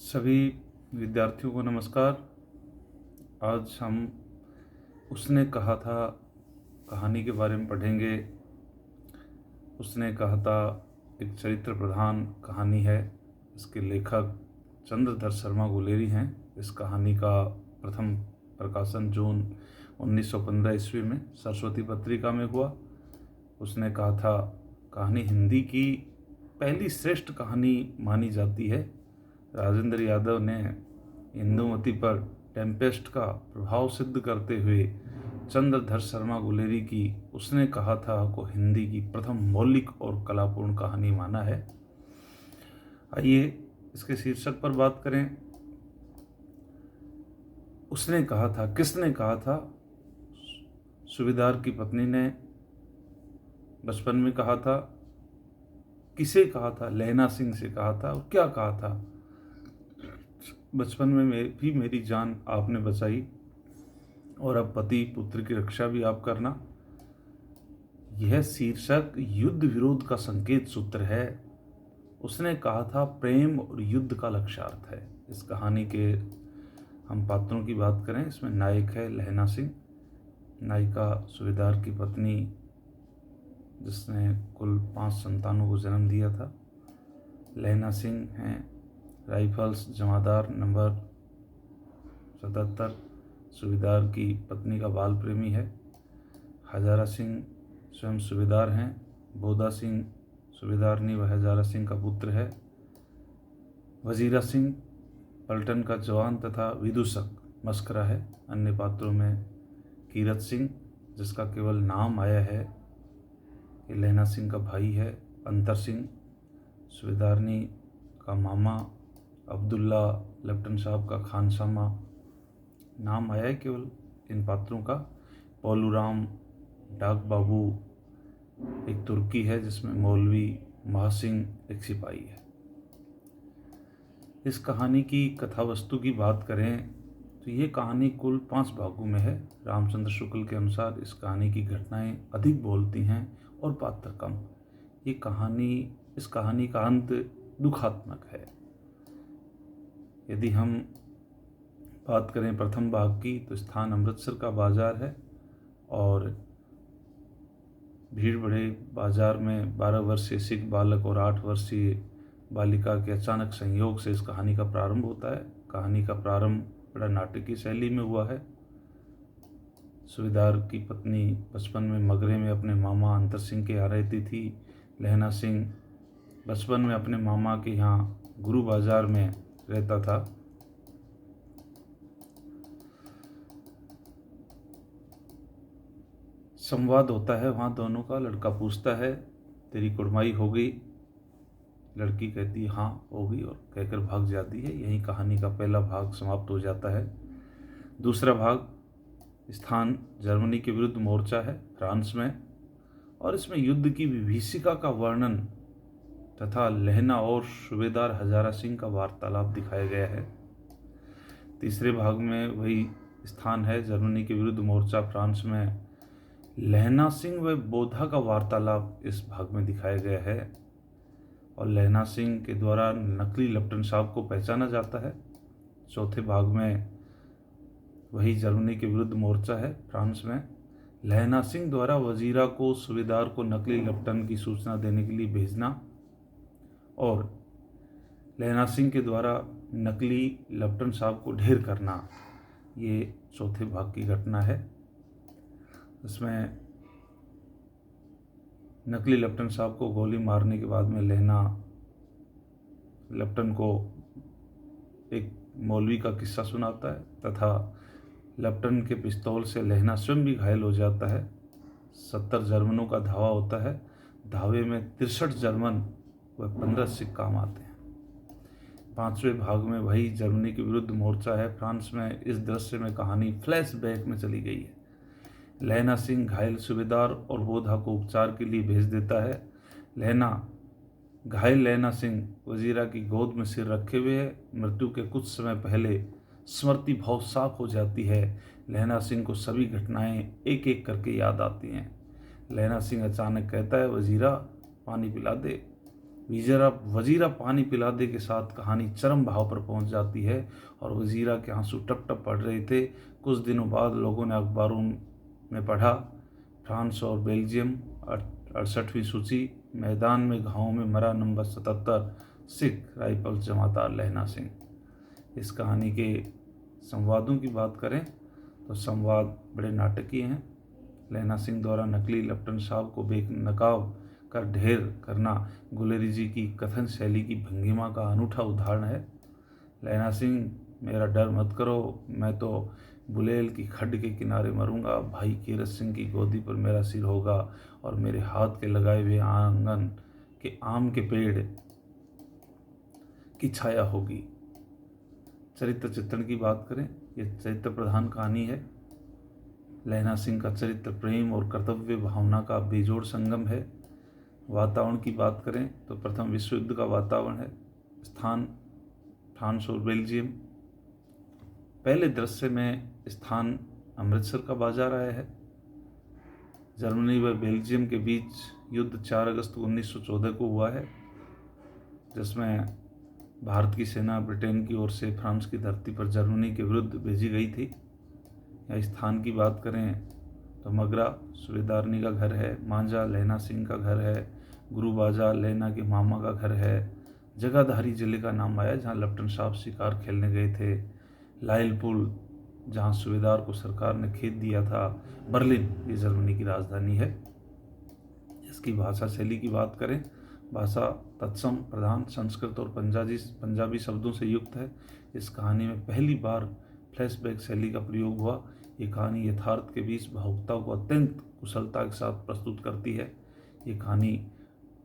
सभी विद्यार्थियों को नमस्कार। आज हम उसने कहा था कहानी के बारे में पढ़ेंगे। उसने कहा था एक चरित्र प्रधान कहानी है। इसके लेखक चंद्रधर शर्मा गुलेरी हैं। इस कहानी का प्रथम प्रकाशन जून 1915 ईस्वी में सरस्वती पत्रिका में हुआ। उसने कहा था कहानी हिंदी की पहली श्रेष्ठ कहानी मानी जाती है। राजेंद्र यादव ने इंदुमती पर टेम्पेस्ट का प्रभाव सिद्ध करते हुए चंद्रधर शर्मा गुलेरी की उसने कहा था को हिंदी की प्रथम मौलिक और कलापूर्ण कहानी माना है। आइए इसके शीर्षक पर बात करें। उसने कहा था, किसने कहा था? सूबेदार की पत्नी ने बचपन में कहा था। किसे कहा था? लहना सिंह से कहा था। और क्या कहा था? बचपन में भी मेरी जान आपने बचाई और अब पति पुत्र की रक्षा भी आप करना। यह शीर्षक युद्ध विरोध का संकेत सूत्र है। उसने कहा था प्रेम और युद्ध का लक्ष्यार्थ है। इस कहानी के हम पात्रों की बात करें, इसमें नायक है लहना सिंह, नायिका सूबेदार की पत्नी जिसने कुल 5 संतानों को जन्म दिया था। लहना सिंह हैं राइफल्स जमादार नंबर 77। सूबेदार की पत्नी का बाल प्रेमी है। हजारा सिंह स्वयं सूबेदार हैं। बोदा सिंह सूबेदारनी व हजारा सिंह का पुत्र है। वजीरा सिंह पलटन का जवान तथा विदूषक मस्करा है। अन्य पात्रों में कीरत सिंह जिसका केवल नाम आया है कि लहना सिंह का भाई है। अंतर सिंह सूबेदारनी का मामा। अब्दुल्ला लेफ्टिनेंट साहब का खानसामा। नाम आया है केवल इन पात्रों का। पौलूराम डाक बाबू एक तुर्की है जिसमें मौलवी महासिंह एक सिपाही है। इस कहानी की कथा वस्तु की बात करें तो ये कहानी कुल 5 भागों में है। रामचंद्र शुक्ल के अनुसार इस कहानी की घटनाएं अधिक बोलती हैं और पात्र कम। इस कहानी का अंत दुखात्मक है। यदि हम बात करें प्रथम भाग की तो स्थान अमृतसर का बाजार है और भीड़ भरे बाजार में 12 वर्षीय सिख बालक और 8 वर्षीय बालिका के अचानक संयोग से इस कहानी का प्रारंभ होता है। कहानी का प्रारंभ बड़ा नाटकीय शैली में हुआ है। सूबेदार की पत्नी बचपन में मगरे में अपने मामा अंतर सिंह के यहाँ रहती थी। लहना सिंह बचपन में अपने मामा के यहाँ गुरु बाजार में रहता था। संवाद होता है वहाँ दोनों का। लड़का पूछता है तेरी कुड़माई हो गई? लड़की कहती है हाँ हो गई और कहकर भाग जाती है। यहीं कहानी का पहला भाग समाप्त हो जाता है। दूसरा भाग स्थान जर्मनी के विरुद्ध मोर्चा है फ्रांस में और इसमें युद्ध की विभीषिका का वर्णन तथा लहना और सूबेदार हजारा सिंह का वार्तालाप दिखाया गया है। तीसरे भाग में वही स्थान है जर्मनी के विरुद्ध मोर्चा फ्रांस में। लहना सिंह व बोधा का वार्तालाप इस भाग में दिखाया गया है और लहना सिंह के द्वारा नकली लेफ्टिनेंट साहब को पहचाना जाता है। चौथे भाग में वही जर्मनी के विरुद्ध मोर्चा है फ्रांस में। लहना सिंह द्वारा वजीरा को सूबेदार को नकली लेफ्टिनेंट की सूचना देने के लिए भेजना और लहना सिंह के द्वारा नकली लेफ्टिनेंट साहब को ढेर करना, ये चौथे भाग की घटना है। इसमें नकली लेफ्टिनेंट साहब को गोली मारने के बाद में लहना लेफ्टिनेंट को एक मौलवी का किस्सा सुनाता है तथा लेफ्टिनेंट के पिस्तौल से लहना स्वयं भी घायल हो जाता है। 70 जर्मनों का धावा होता है। धावे में 63 जर्मन व 15 सिख काम आते हैं। 5वें भाग में वही जर्मनी के विरुद्ध मोर्चा है फ्रांस में। इस दृश्य में कहानी फ्लैशबैक में चली गई है। लहना सिंह घायल सूबेदार और बोधा को उपचार के लिए भेज देता है। घायल लहना सिंह वजीरा की गोद में सिर रखे हुए है। मृत्यु के कुछ समय पहले स्मृति बहुत साफ हो जाती है। लहना सिंह को सभी घटनाएं एक एक करके याद आती हैं। लहना सिंह अचानक कहता है वजीरा पानी पिला दे। वजीरा पानी पिला दे के साथ कहानी चरम भाव पर पहुंच जाती है और वजीरा के आंसू टप टप पड़ रहे थे। कुछ दिनों बाद लोगों ने अखबारों में पढ़ा, फ्रांस और बेल्जियम 68वीं सूची, मैदान में घावों में मरा नंबर 77 सिख राइफल्स जमादार लहना सिंह। इस कहानी के संवादों की बात करें तो संवाद बड़े नाटकीय हैं। लहना सिंह द्वारा नकली लेफ्टिनेंट साहब को बेनकाब कर ढेर करना गुलेरी जी की कथन शैली की भंगिमा का अनूठा उदाहरण है। लहना सिंह, मेरा डर मत करो, मैं तो बुलेल की खड्ड के किनारे मरूंगा, भाई कीरत सिंह की गोदी पर मेरा सिर होगा और मेरे हाथ के लगाए हुए आंगन के आम के पेड़ की छाया होगी। चरित्र चित्रण की बात करें, यह चरित्र प्रधान कहानी है। लहना सिंह का चरित्र प्रेम और कर्तव्य भावना का बेजोड़ संगम है। वातावरण की बात करें तो प्रथम विश्व युद्ध का वातावरण है। स्थान फ्रांस और बेल्जियम। पहले दृश्य में स्थान अमृतसर का बाजार आया है। जर्मनी व बेल्जियम के बीच युद्ध 4 अगस्त 1914 को हुआ है, जिसमें भारत की सेना ब्रिटेन की ओर से फ्रांस की धरती पर जर्मनी के विरुद्ध भेजी गई थी। या स्थान की बात करें तो मगरा सूबेदारनी का घर है, मांझा लहना सिंह का घर है, गुरुबाजा लहना के मामा का घर है, जगाधारी जिले का नाम आया जहाँ लेफ्टिनेंट साहब शिकार खेलने गए थे, लाइल पुल जहाँ सूबेदार को सरकार ने खेत दिया था, बर्लिन ये जर्मनी की राजधानी है। इसकी भाषा शैली की बात करें, भाषा तत्सम प्रधान संस्कृत और पंजाबी शब्दों से युक्त है। इस कहानी में पहली बार फ्लैशबैक शैली का प्रयोग हुआ। ये कहानी यथार्थ के बीच भावुकता को अत्यंत कुशलता के साथ प्रस्तुत करती है। ये कहानी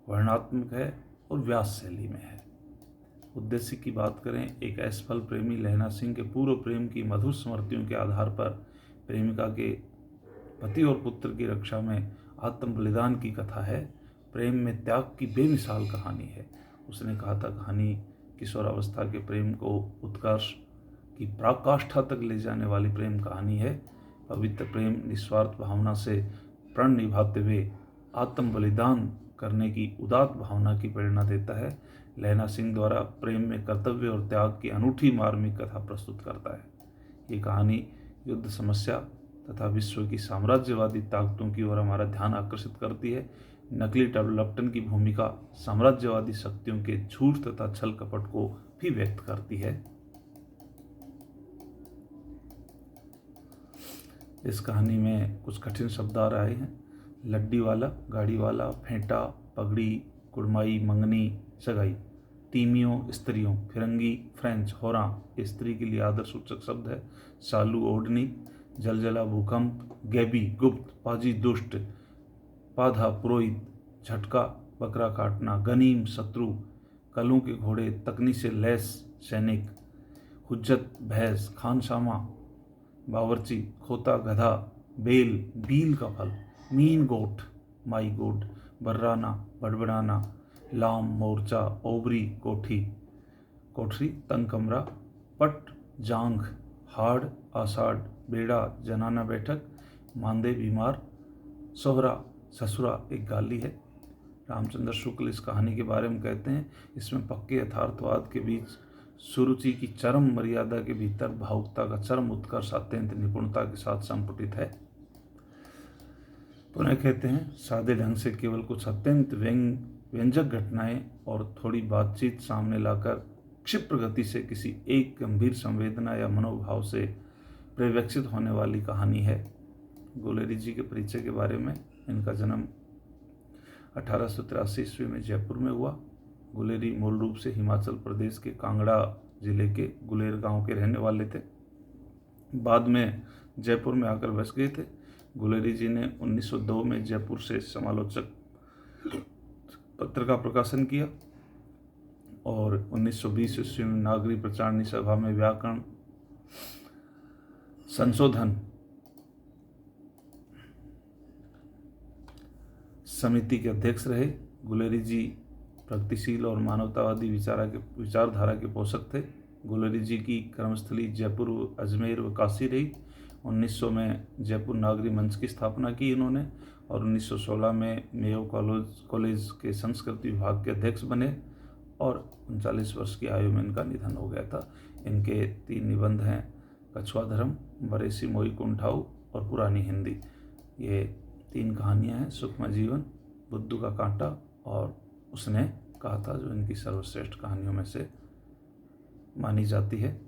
वर्णनात्मक है और व्यास शैली में है। उद्देश्य की बात करें, एक असफल प्रेमी लहना सिंह के पूर्व प्रेम की मधुर स्मृतियों के आधार पर प्रेमिका के पति और पुत्र की रक्षा में आत्म बलिदान की कथा है। प्रेम में त्याग की बेमिसाल कहानी है। उसने कहा था, कहानी किशोरावस्था के प्रेम को उत्कर्ष की पराकाष्ठा तक ले जाने वाली प्रेम कहानी है। पवित्र प्रेम निस्वार्थ भावना से प्रण निभाते हुए आत्म बलिदान करने की उदात्त भावना की प्रेरणा देता है। लहना सिंह द्वारा प्रेम में कर्तव्य और त्याग की अनूठी मार्मिक कथा प्रस्तुत करता है। ये कहानी युद्ध समस्या तथा विश्व की साम्राज्यवादी ताकतों की ओर हमारा ध्यान आकर्षित करती है। नकली डेवलपटन की भूमिका साम्राज्यवादी शक्तियों के झूठ तथा छल कपट को भी व्यक्त करती है। इस कहानी में कुछ कठिन शब्द आ रहे हैं। लड्डी वाला, गाड़ी वाला, फेंटा, पगड़ी, कुड़माई, मंगनी, सगाई, तीमियों स्त्रियों, फिरंगी फ्रेंच, होरा स्त्री के लिए आदर सूचक शब्द है। सालू ओढ़नी, जलजला भूकंप, गैबी गुप्त, पाजी दुष्ट, पाधा पुरोहित, झटका बकरा काटना, गनीम शत्रु, कलों के घोड़े, तकनी से लैस सैनिक, हुज्जत भैंस, खानसामा बावर्ची, खोता गधा, बेल बील का फल, मीन गोट माई गोट, बर्राना बड़बड़ाना, लाम मोर्चा, ओबरी कोठी कोठरी, तंग कमरा, पट जांघ, हाड़ आषाढ़, बेड़ा जनाना बैठक, मांदे बीमार, सोहरा ससुरा एक गाली है। रामचंद्र शुक्ल इस कहानी के बारे में कहते हैं, इसमें पक्के यथार्थवाद के बीच सुरुचि की चरम मर्यादा के भीतर भावुकता का चरम उत्कर्ष अत्यंत निपुणता के साथ संपुटित है। पुनः कहते हैं, सादे ढंग से केवल कुछ अत्यंत व्यंजक घटनाएं और थोड़ी बातचीत सामने लाकर क्षिप्र गति से किसी एक गंभीर संवेदना या मनोभाव से परिवेक्षित होने वाली कहानी है। गुलेरी जी के परिचय के बारे में, इनका जन्म 1883 ईस्वी में जयपुर में हुआ। गुलेरी मूल रूप से हिमाचल प्रदेश के कांगड़ा जिले के गुलेर गांव के रहने वाले थे। बाद में जयपुर में आकर बस गए थे। गुलेरी जी ने 1902 में जयपुर से समालोचक पत्र का प्रकाशन किया और 1920 ईस्वी में नागरी प्रचारणी सभा में व्याकरण संशोधन समिति के अध्यक्ष रहे। गुलेरी जी प्रगतिशील और मानवतावादी विचारधारा के पोषक थे। गुलेरी जी की कर्मस्थली जयपुर, अजमेर व काशी रही। 1900 में जयपुर नागरी मंच की स्थापना की इन्होंने और 1916 में मेयो कॉलेज के संस्कृति विभाग के अध्यक्ष बने और 39 वर्ष की आयु में इनका निधन हो गया था। इनके 3 निबंध हैं, कछुआ धर्म, बरेसी मोई कुंठाऊ और पुरानी हिंदी। ये 3 कहानियाँ हैं, सूक्ष्म जीवन, बुद्धू का कांटा और उसने कहा था, जो इनकी सर्वश्रेष्ठ कहानियों में से मानी जाती है।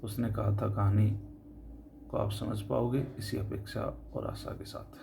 उसने कहा था कहानी को आप समझ पाओगे, इसी अपेक्षा और आशा के साथ।